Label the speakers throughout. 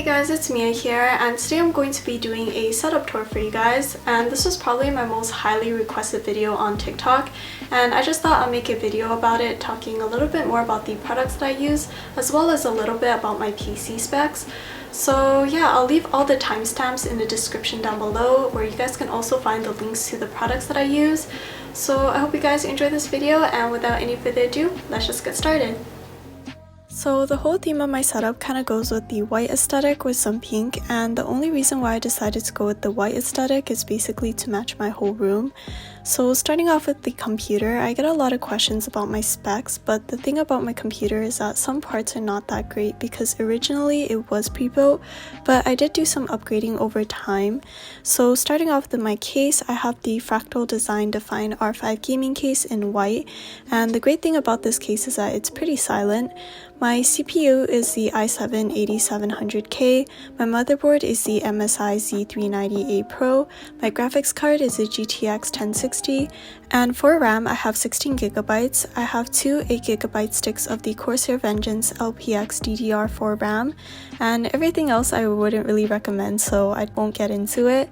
Speaker 1: Hey guys, it's Mia here, and today I'm going to be doing a setup tour for you guys, and this was probably my most highly requested video on TikTok, and I just thought I'd make a video about it, talking a little bit more about the products that I use, as well as a little bit about my PC specs. So yeah, I'll leave all the timestamps in the description down below, where you guys can also find the links to the products that I use. So I hope you guys enjoy this video, and without any further ado, let's just get started. So the whole theme of my setup kind of goes with the white aesthetic with some pink, and the only reason why I decided to go with the white aesthetic is basically to match my whole room. So starting off with the computer, I get a lot of questions about my specs, but the thing about my computer is that some parts are not that great because originally it was pre-built, but I did do some upgrading over time. So starting off with my case, I have the Fractal Design Define R5 gaming case in white, and the great thing about this case is that it's pretty silent. My CPU is the i7-8700K, my motherboard is the MSI Z390A Pro, my graphics card is a GTX 1060, and for RAM I have 16GB. I have two 8GB sticks of the Corsair Vengeance LPX DDR4 RAM, and everything else I wouldn't really recommend, so I won't get into it.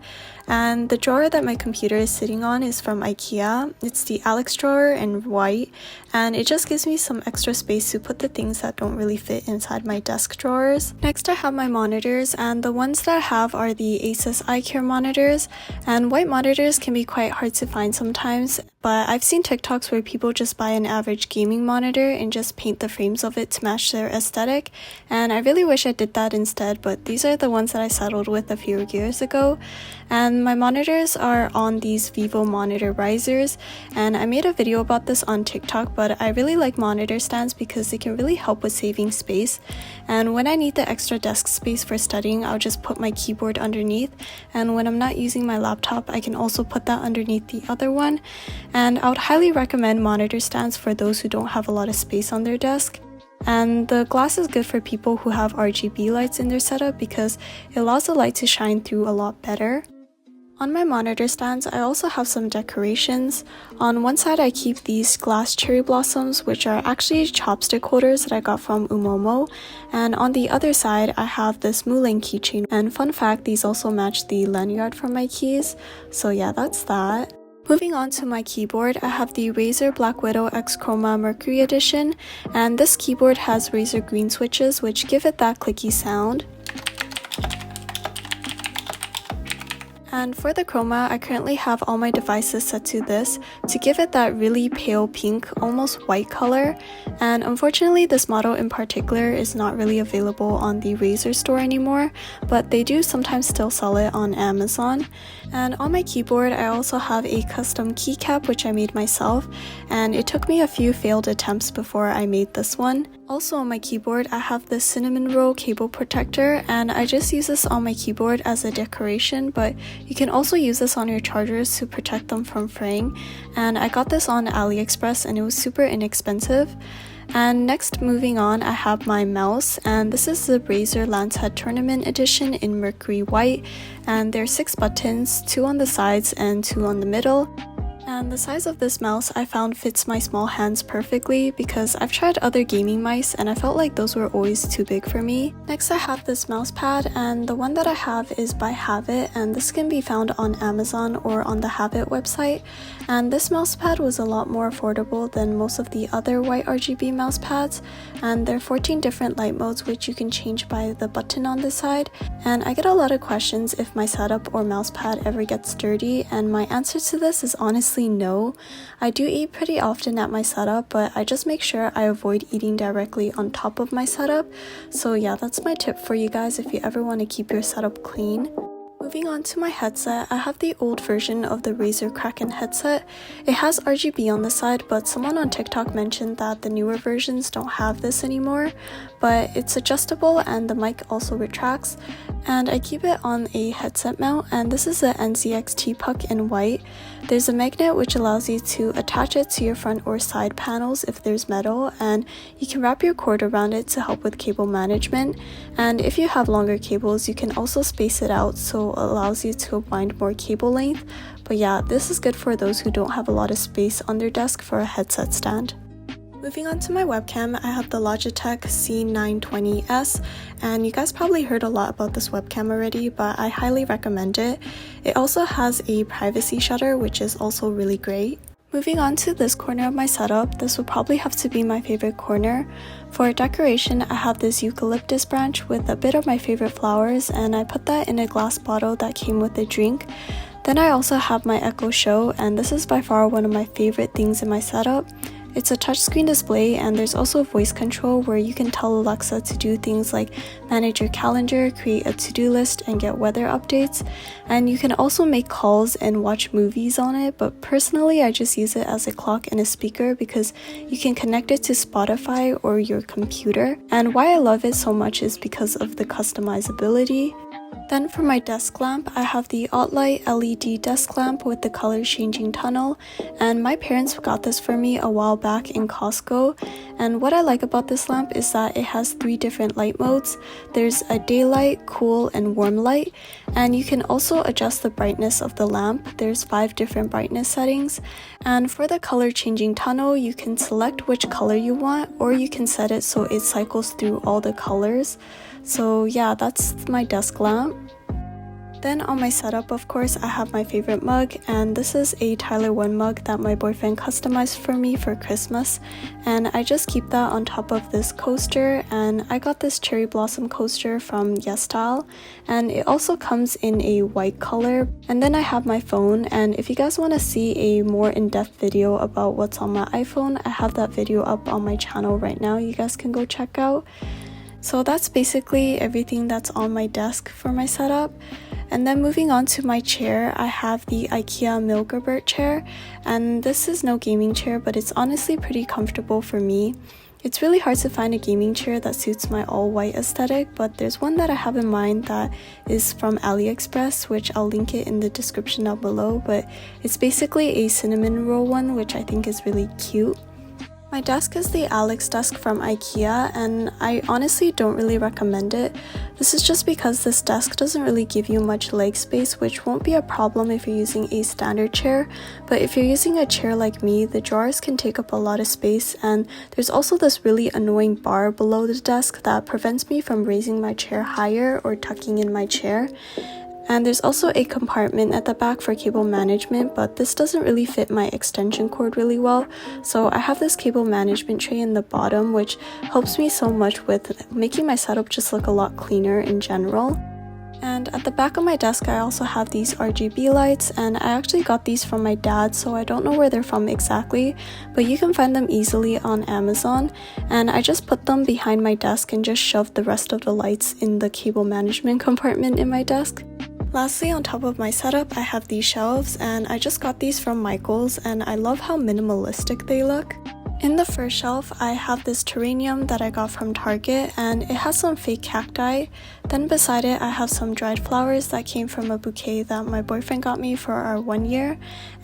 Speaker 1: And the drawer that my computer is sitting on is from IKEA. It's the Alex drawer in white, and it just gives me some extra space to put the things that don't really fit inside my desk drawers. Next I have my monitors, and the ones that I have are the Asus iCare monitors, and white monitors can be quite hard to find sometimes, but I've seen TikToks where people just buy an average gaming monitor and just paint the frames of it to match their aesthetic, and I really wish I did that instead, but these are the ones that I settled with a few years ago. And my monitors are on these Vivo monitor risers, and I made a video about this on TikTok, but I really like monitor stands because they can really help with saving space. And when I need the extra desk space for studying, I'll just put my keyboard underneath, and when I'm not using my laptop, I can also put that underneath the other one. And I would highly recommend monitor stands for those who don't have a lot of space on their desk. And the glass is good for people who have RGB lights in their setup because it allows the light to shine through a lot better. On my monitor stands, I also have some decorations. On one side I keep these glass cherry blossoms, which are actually chopstick holders that I got from Umomo, and on the other side I have this Molang keychain, and fun fact, these also match the lanyard from my keys, so yeah, that's that. Moving on to my keyboard, I have the Razer Black Widow X Chroma Mercury Edition, and this keyboard has Razer green switches which give it that clicky sound. And for the chroma, I currently have all my devices set to this to give it that really pale pink, almost white color. And unfortunately, this model in particular is not really available on the Razer store anymore, but they do sometimes still sell it on Amazon. And on my keyboard, I also have a custom keycap which I made myself, and it took me a few failed attempts before I made this one. Also on my keyboard, I have the Cinnamoroll cable protector, and I just use this on my keyboard as a decoration, but you can also use this on your chargers to protect them from fraying. And I got this on AliExpress and it was super inexpensive. And next, moving on, I have my mouse, and this is the Razer Lancehead Tournament Edition in Mercury White, and there are 6 buttons, 2 on the sides and 2 on the middle. And the size of this mouse I found fits my small hands perfectly because I've tried other gaming mice and I felt like those were always too big for me. Next I have this mouse pad, and the one that I have is by Havit, and this can be found on Amazon or on the Havit website. And this mouse pad was a lot more affordable than most of the other white RGB mouse pads, and there are 14 different light modes which you can change by the button on the side. And I get a lot of questions if my setup or mouse pad ever gets dirty, and my answer to this is honestly no. I do eat pretty often at my setup, but I just make sure I avoid eating directly on top of my setup. So yeah, that's my tip for you guys if you ever want to keep your setup clean. Moving on to my headset, I have the old version of the Razer Kraken headset. It has RGB on the side, but someone on TikTok mentioned that the newer versions don't have this anymore, but it's adjustable and the mic also retracts, and I keep it on a headset mount, and this is the NZXT puck in white. There's a magnet which allows you to attach it to your front or side panels if there's metal, and you can wrap your cord around it to help with cable management, and if you have longer cables you can also space it out so it allows you to wind more cable length. But yeah, this is good for those who don't have a lot of space on their desk for a headset stand. Moving on to my webcam, I have the Logitech C920S, and you guys probably heard a lot about this webcam already, but I highly recommend it. It also has a privacy shutter, which is also really great. Moving on to this corner of my setup, this would probably have to be my favorite corner. For decoration, I have this eucalyptus branch with a bit of my favorite flowers, and I put that in a glass bottle that came with a drink. Then I also have my Echo Show, and this is by far one of my favorite things in my setup. It's a touchscreen display, and there's also voice control where you can tell Alexa to do things like manage your calendar, create a to-do list, and get weather updates. And you can also make calls and watch movies on it, but personally I just use it as a clock and a speaker because you can connect it to Spotify or your computer. And why I love it so much is because of the customizability. Then for my desk lamp, I have the OttLight LED desk lamp with the color changing tunnel, and my parents got this for me a while back in Costco. And what I like about this lamp is that it has 3 different light modes. There's a daylight, cool, and warm light, and you can also adjust the brightness of the lamp. There's 5 different brightness settings, and for the color changing tunnel, you can select which color you want, or you can set it so it cycles through all the colors. So yeah, that's my desk lamp. Then on my setup, of course, I have my favorite mug, and this is a Tyler1 mug that my boyfriend customized for me for Christmas, and I just keep that on top of this coaster. And I got this cherry blossom coaster from YESSTYLE, and it also comes in a white color. And then I have my phone, and if you guys want to see a more in-depth video about what's on my iPhone, I have that video up on my channel right now, you guys can go check out. So that's basically everything that's on my desk for my setup. And then moving on to my chair, I have the IKEA Milgebert chair, and this is no gaming chair, but it's honestly pretty comfortable for me. It's really hard to find a gaming chair that suits my all-white aesthetic, but there's one that I have in mind that is from AliExpress, which I'll link it in the description down below, but it's basically a Cinnamoroll one, which I think is really cute. My desk is the Alex desk from IKEA, and I honestly don't really recommend it. This is just because this desk doesn't really give you much leg space, which won't be a problem if you're using a standard chair. But if you're using a chair like me, the drawers can take up a lot of space, and there's also this really annoying bar below the desk that prevents me from raising my chair higher or tucking in my chair. And there's also a compartment at the back for cable management, but this doesn't really fit my extension cord really well. So I have this cable management tray in the bottom, which helps me so much with making my setup just look a lot cleaner in general. And at the back of my desk, I also have these RGB lights, and I actually got these from my dad, so I don't know where they're from exactly, but you can find them easily on Amazon. And I just put them behind my desk and just shoved the rest of the lights in the cable management compartment in my desk. Lastly, on top of my setup, I have these shelves, and I just got these from Michael's, and I love how minimalistic they look. In the first shelf, I have this terrarium that I got from Target, and it has some fake cacti. Then beside it, I have some dried flowers that came from a bouquet that my boyfriend got me for our 1 year,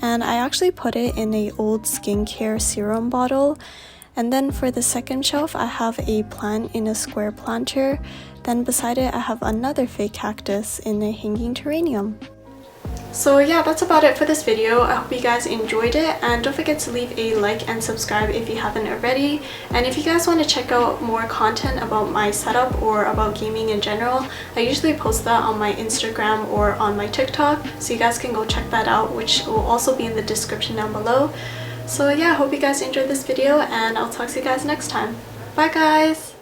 Speaker 1: and I actually put it in an old skincare serum bottle. And then for the second shelf, I have a plant in a square planter. Then beside it, I have another fake cactus in a hanging terrarium. So yeah, that's about it for this video. I hope you guys enjoyed it, and don't forget to leave a like and subscribe if you haven't already. And if you guys want to check out more content about my setup or about gaming in general, I usually post that on my Instagram or on my TikTok, so you guys can go check that out, which will also be in the description down below. So yeah, I hope you guys enjoyed this video, and I'll talk to you guys next time. Bye guys!